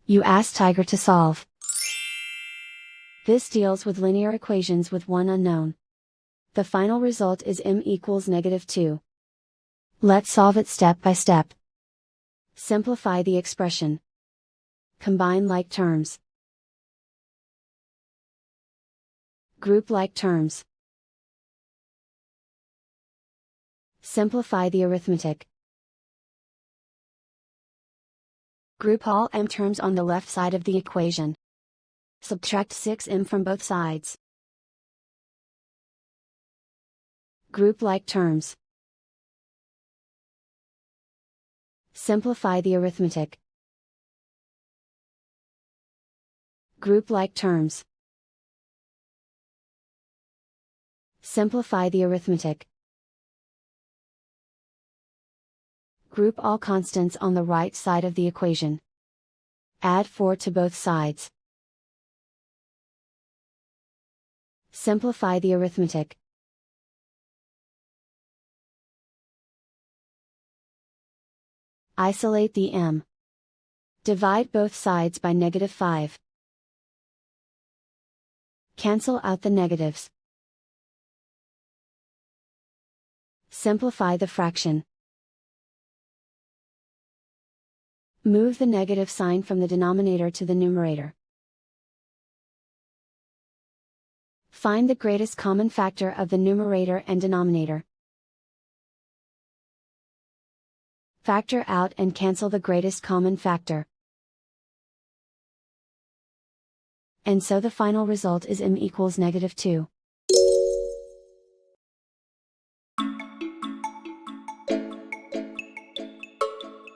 You ask Tiger to solve. This deals with linear equations with one unknown. The final result is m equals -2. Let's solve it step by step. Simplify the expression. Combine like terms. Group like terms. Simplify the arithmetic. Group all m terms on the left side of the equation. Subtract 6m from both sides. Group like terms. Simplify the arithmetic. Group like terms. Simplify the arithmetic. Group all constants on the right side of the equation. Add 4 to both sides. Simplify the arithmetic. Isolate the m. Divide both sides by -5. Cancel out the negatives. Simplify the fraction. Move the negative sign from the denominator to the numerator. Find the greatest common factor of the numerator and denominator. Factor out and cancel the greatest common factor. And so the final result is m equals -2.